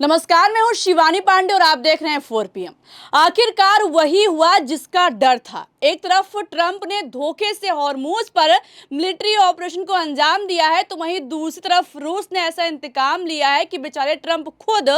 नमस्कार, मैं हूं शिवानी पांडे और आप देख रहे हैं 4 PM। आखिरकार वही हुआ जिसका डर था। एक तरफ ट्रंप ने धोखे से हॉर्मूज पर मिलिट्री ऑपरेशन को अंजाम दिया है, तो वहीं दूसरी तरफ रूस ने ऐसा इंतकाम लिया है कि बेचारे ट्रंप खुद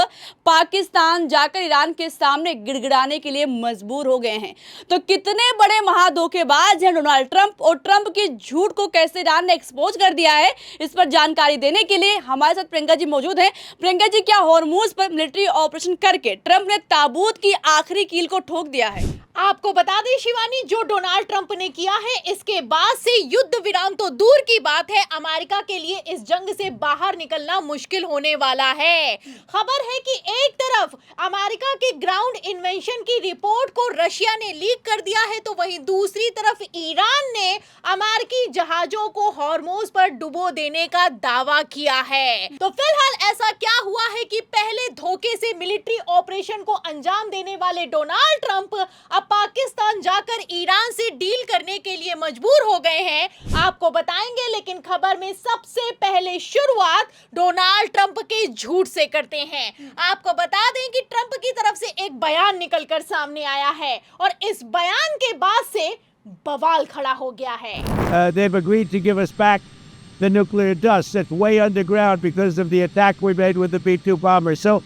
पाकिस्तान जाकर ईरान के सामने गिड़गिड़ाने के लिए मजबूर हो गए हैं। तो कितने बड़े महाधोखेबाज हैं डोनाल्ड ट्रंप और ट्रंप की झूठ को कैसे ईरान ने एक्सपोज कर दिया है, इस पर जानकारी देने के लिए हमारे साथ प्रियंका जी मौजूद हैं। प्रियंका जी, क्या हॉर्मूज पर मिलिट्री ऑपरेशन करके ट्रंप ने ताबूत की आखिरी कील को ठोक दिया है? आपको बता दें शिवानी, जो डोनाल्ड ट्रंप ने किया है इसके बाद से युद्ध विराम तो दूर की बात है, अमेरिका के लिए इस जंग से बाहर निकलना मुश्किल होने वाला है। खबर है कि एक तरफ अमेरिका के ग्राउंड इन्वेंशन की रिपोर्ट को रशिया ने लीक कर दिया है, तो वहीं दूसरी तरफ ईरान ने अमेरिकी जहाजों को हॉर्मोज पर डुबो देने का दावा किया है। तो फिलहाल ऐसा क्या हुआ है कि पहले धोखे से मिलिट्री ऑपरेशन को अंजाम देने वाले डोनाल्ड ट्रंप पाकिस्तान जाकर ईरान से डील करने के लिए मजबूर हो गए हैं, आपको बताएंगे। लेकिन खबर में सबसे पहले शुरुआत डोनाल्ड ट्रंप के झूठ से करते हैं। आपको बता दें कि ट्रंप की तरफ से एक बयान निकलकर सामने आया है और इस बयान के बाद से बवाल खड़ा हो गया है। They've agreed to give us back the nuclear dust that's way underground because of the attack we made with the B-2 bomber. So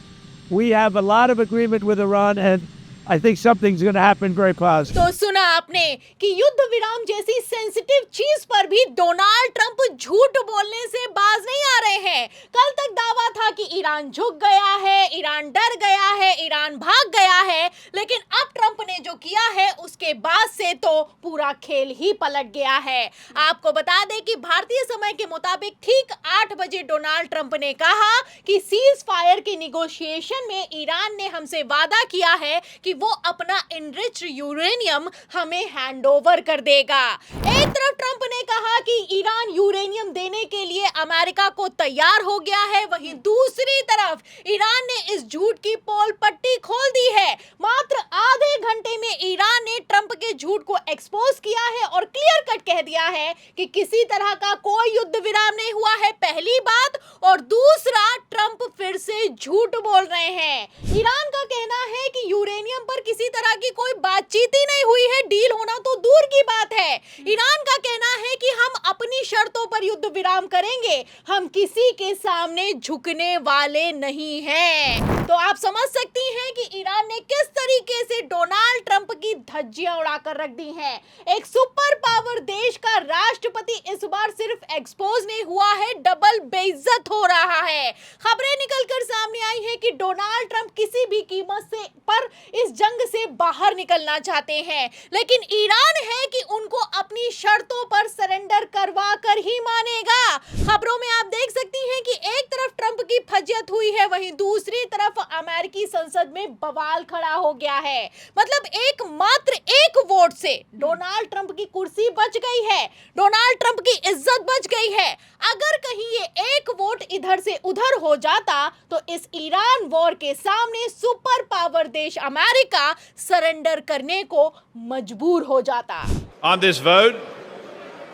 we have a lot of agreement with Iran and I think something's going to happen very fast. तो सुना आपने कि युद्ध विराम जैसी sensitive चीज पर भी डोनाल्ड ट्रंप झूठ बोलने से बाज नहीं आ रहे हैं। कल तक दावा था कि ईरान झुक गया है, ईरान डर गया है, ईरान भाग गया है, लेकिन अब ट्रंप ने जो किया है उसके बाद से तो पूरा खेल ही पलट गया है। आपको बता दें कि भारतीय समय के मुताबिक ठीक 8 बजे डोनाल्ड ट्रंप ने कहा कि सीज फायर के निगोशिएशन में ईरान ने हमसे वादा किया है कि वो अपना इनरिच्ड यूरेनियम हमें हैंडओवर कर देगा। एक तरफ ट्रंप ने कहा कि ईरान यूरेनियम देने के लिए अमेरिका को तैयार हो गया है, वहीं दूसरी तरफ ईरान ने इस झूठ की पोल पट्टी खोल दी है। मात्र आधे घंटे में ईरान ने ट्रंप के झूठ को एक्सपोज किया है और क्लियर कट कह दिया है कि किसी तरह का कोई युद्ध विराम नहीं हुआ है, पहली बात। और दूसरा, ट्रंप फिर से झूठ बोल रहे हैं। ईरान का कहना है कि यूरेनियम पर किसी तरह की कोई बातचीत ही नहीं हुई है, डील होना तो दूर की बात है। ईरान का कहना है कि हम अपनी शर्तों पर युद्ध विराम करेंगे, हम किसी के सामने झुकने वाले नहीं हैं। तो आप समझ सकती हैं कि ईरान ने किस तरीके से डोनाल्ड ट्रंप की धज्जियां उड़ाकर रख दी हैं। एक सुपर पावर देश का राष्ट्रपति इस बार सिर्फ एक्सपोज नहीं हुआ है, डबल बेइज्जत हो रहा है। खबरें निकलकर सामने आई है कि डोनाल्ड ट्रंप किसी भी कीमत से पर इस जंग से बाहर निकलना चाहते हैं, लेकिन ईरान है कि उनको अपनी शर्तों पर सरेंडर करवा कर ही मानेगा। खबरों में आप देख सकती हैं कि एक तरफ ट्रंप की फजियत हुई है, वहीं दूसरी तरफ अमेरिकी संसद में बवाल खड़ा हो गया है। मतलब मात्र एक वोट से डोनाल्ड ट्रंप की कुर्सी बच गई है, डोनाल्ड ट्रंप की इज्जत बच गई है। अगर कहीं ये एक वोट इधर से उधर हो जाता तो इस ईरान वॉर के सामने सुपर पावर देश अमेरिका सरेंडर करने को मजबूर हो जाता। On this vote,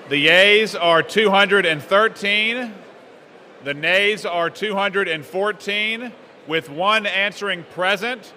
the yeas are 213, the nays are 214, with one answering present.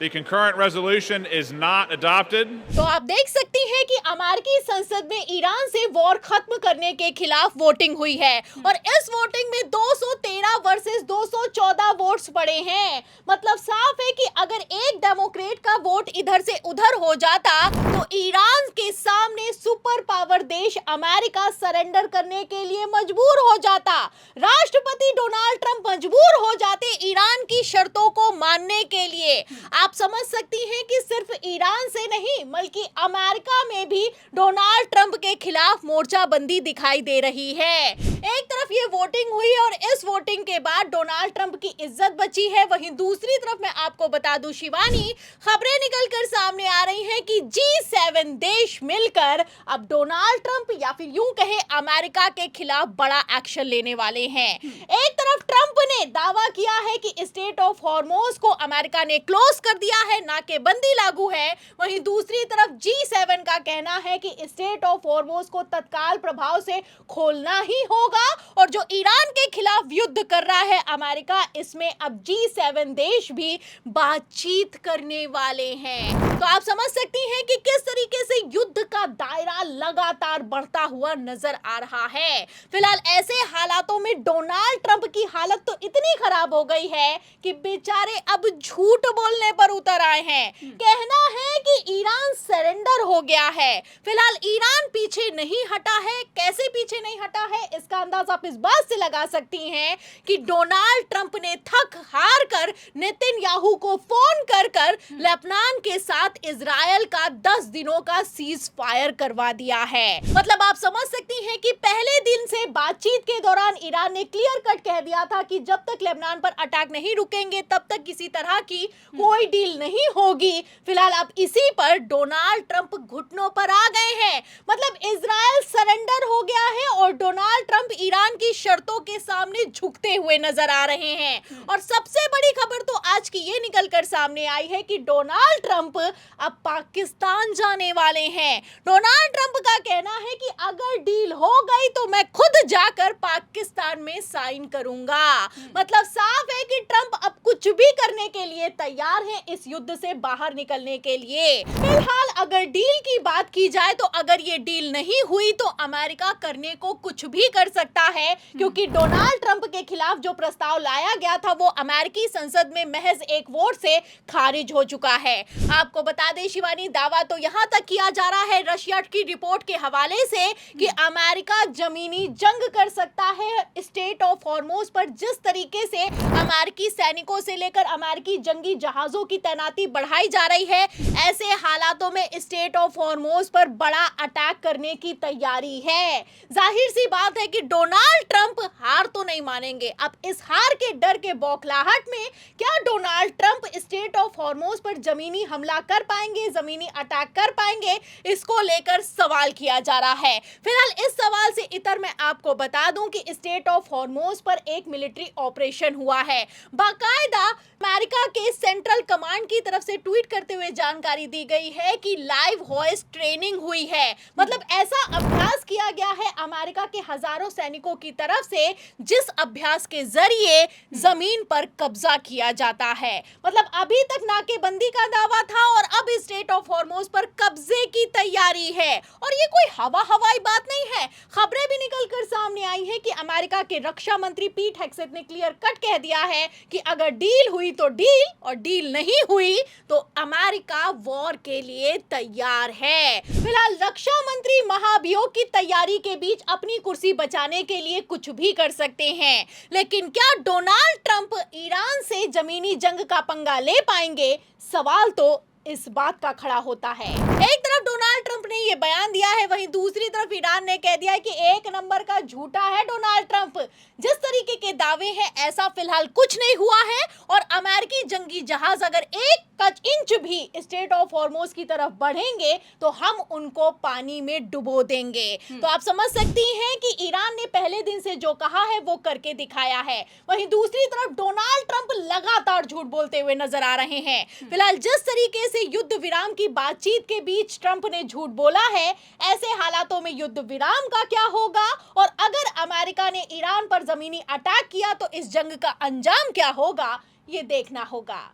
The concurrent resolution is not adopted. तो आप देख सकती हैं कि अमेरिकी संसद में ईरान से वॉर खत्म करने के खिलाफ वोटिंग हुई है और इस वोटिंग में 213 वर्सेस 214 वोट्स पड़े हैं। मतलब साफ है कि अगर एक डेमोक्रेट का वोट इधर से उधर हो जाता तो ईरान के सामने सुपर पावर देश अमेरिका सरेंडर करने के लिए मजबूर हो जाता। राष्ट्रपति डोनाल्ड ट्रंप मजबूर हो जाते ईरान की शर्तों को मानने के लिए। आप समझ सकती हैं कि सिर्फ ईरान से नहीं बल्कि अमेरिका में भी डोनाल्ड ट्रंप के खिलाफ मोर्चाबंदी दिखाई दे रही है। एक तरफ ये वोटिंग हुई और इस वोटिंग के बाद डोनाल्ड ट्रंप की इज्जत बची है, वहीं दूसरी तरफ मैं आपको बता दूं शिवानी, खबरें निकलकर सामने आ रही हैं कि G7 देश मिलकर अब डोनाल्ड ट्रंप या फिर यूं कहे अमेरिका के खिलाफ बड़ा एक्शन लेने वाले हैं। एक तरफ ट्रंप ने दावा किया है कि स्टेट ऑफ हॉर्मोज को अमेरिका ने क्लोज कर दिया है, नाकेबंदी लागू है। वहीं दूसरी तरफ G7 का कहना है कि स्टेट ऑफ हॉर्मोज को तत्काल प्रभाव से खोलना ही होगा और जो ईरान के खिलाफ युद्ध कर रहा है अमेरिका, इसमें अब G7 देश भी बातचीत करने वाले हैं। तो आप समझ सकती हैं कि किस तरीके से युद्ध का दायरा लगातार बढ़ता हुआ नजर आ रहा है। फिलहाल ऐसे हालातों में डोनाल्ड ट्रंप की हालत तो इतनी खराब हो गई है कि बेचारे अब झूठ बोलने पर उतर आए हैं। कहना है कि ईरान सरेंडर हो गया है। फिलहाल ईरान पीछे नहीं हटा है। कैसे पीछे नहीं हटा है इसका अंदाज आप इस बात से लगा सकती हैं कि डोनाल्ड ट्रंप ने थक हार कर नेतन्याहू को फोन कर लेबनान के साथ इजरायल का 10 दिनों का सीज फायर करवा दिया है। मतलब आप समझ सकती हैं कि पहले दिन से बातचीत के दौरान ईरान ने क्लियर कट कह दिया था कि जब तक लेबनान पर अटैक नहीं रुकेंगे तब तक किसी तरह की कोई डील नहीं होगी। फिलहाल अब इसी पर डोनाल्ड ट्रंप घुटनों पर आ गए हैं। मतलब इजरायल सरेंडर हो गया है और डोनाल्ड ट्रंप ईरान की शर्तों के सामने झुकते हुए नजर आ रहे हैं। और सबसे बड़ी खबर तो आज की ये निकल कर सामने आई है कि डोनाल्ड ट्रंप अब पाकिस्तान जाने वाले हैं। डोनाल्ड ट्रंप का कहना है कि अगर डील हो गई तो मैं खुद जाकर पाकिस्तान में साइन करूंगा। मतलब साफ है कि ट्रंप अब कुछ भी करने के लिए तैयार है इस युद्ध से बाहर निकलने के लिए। फिलहाल अगर डील की बात की जाए तो अगर ये डील नहीं हुई तो अमेरिका करने को कुछ भी कर सकता है, क्योंकि डोनाल्ड ट्रंप के खिलाफ जो प्रस्ताव लाया गया था वो अमेरिकी संसद में महज एक वोट से खारिज हो चुका है। आपको बता दें शिवानी, दावा तो यहां तक किया जा रहा है रशिया की रिपोर्ट के हवाले से कि अमेरिका जमीनी जंग कर सकता है स्टेट ऑफ हॉर्मोज पर। जिस तरीके से अमेरिकी सैनिकों से लेकर अमेरिकी जंगी जहाजों की तैनाती बढ़ाई जा रही है, ऐसे हालातों में स्टेट ऑफ हॉर्मोज पर बड़ा अटैक करने की तैयारी है। जाहिर सी बात है कि डोनाल्ड ट्रंप हार तो नहीं मानेंगे। अब इस हार के डर के बौखलाहट में क्या Donald Trump state of Hormuz पर जमीनी हमला कर पाएंगे, जमीनी अटैक कर पाएंगे, इसको लेकर सवाल किया जा रहा है। फिलहाल इस सवाल से इतर मैं आपको बता दूं कि स्टेट ऑफ हॉर्मोज पर एक मिलिट्री ऑपरेशन हुआ है। बाकायदा अमेरिका के सेंट्रल कमांड की तरफ से ट्वीट करते हुए जानकारी दी गई है कि लाइव वॉइस ट्रेनिंग हुई है। मतलब ऐसा अभ्यास किया गया है अमेरिका के हजारों सैनिकों की तरफ से, जिस अभ्यास के जरिए जमीन पर कब्जा किया जाता है। मतलब अभी तक नाकेबंदी का दावा था और अब स्टेट ऑफ हॉर्मोज पर कब्जे की तैयारी है। और ये कोई हवाई बात नहीं है। खबरें भी निकलकर सामने आई है कि अमेरिका के रक्षा मंत्री पीट हेग्सेथ ने क्लियर कट कह दिया है कि अगर डील हुई तो डील, और डील नहीं हुई तो अमेरिका वॉर के लिए तैयार है। फिलहाल रक्षा मंत्री महाभियोग की तैयारी के बीच अपनी कुर्सी बचाने के लिए कुछ भी कर सकते हैं, लेकिन क्या डोनाल्ड ट्रंप ईरान से जमीनी जंग का पंगा ले पाएंगे? सवाल तो इस बात का खड़ा होता है। एक तरफ डोनाल्ड ट्रंप ने ये बयान दिया है, वहीं दूसरी तरफ ईरान ने कह दिया है कि एक नंबर का झूठा है डोनाल्ड ट्रंप। जिस तरीके के दावे हैं ऐसा फिलहाल कुछ नहीं हुआ है और अमेरिकी जंगी जहाज अगर एक इंच भी स्टेट ऑफ हॉर्मोज की तरफ बढ़ेंगे तो हम उनको पानी में डुबो देंगे। तो आप समझ सकती हैं कि ईरान ने पहले दिन से जो कहा है वो करके दिखाया है। वहीं दूसरी तरफ डोनाल्ड ट्रंप लगातार झूठ बोलते हुए नजर आ रहे हैं। फिलहाल जिस तरीके से युद्ध विराम की बातचीत के बीच ट्रंप ने झूठ बोला है, ऐसे हालातों में युद्ध विराम का क्या होगा और अगर अमेरिका ने ईरान पर जमीनी अटैक किया तो इस जंग का अंजाम क्या होगा, ये देखना होगा।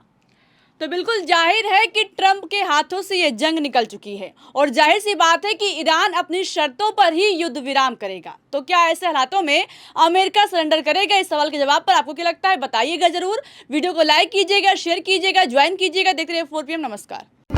तो बिल्कुल जाहिर है कि ट्रंप के हाथों से ये जंग निकल चुकी है और जाहिर सी बात है कि ईरान अपनी शर्तों पर ही युद्ध विराम करेगा। तो क्या ऐसे हालातों में अमेरिका सरेंडर करेगा? इस सवाल के जवाब पर आपको क्या लगता है बताइएगा जरूर। वीडियो को लाइक कीजिएगा, शेयर कीजिएगा, ज्वाइन कीजिएगा। देखते रहिए 4 PM। नमस्कार।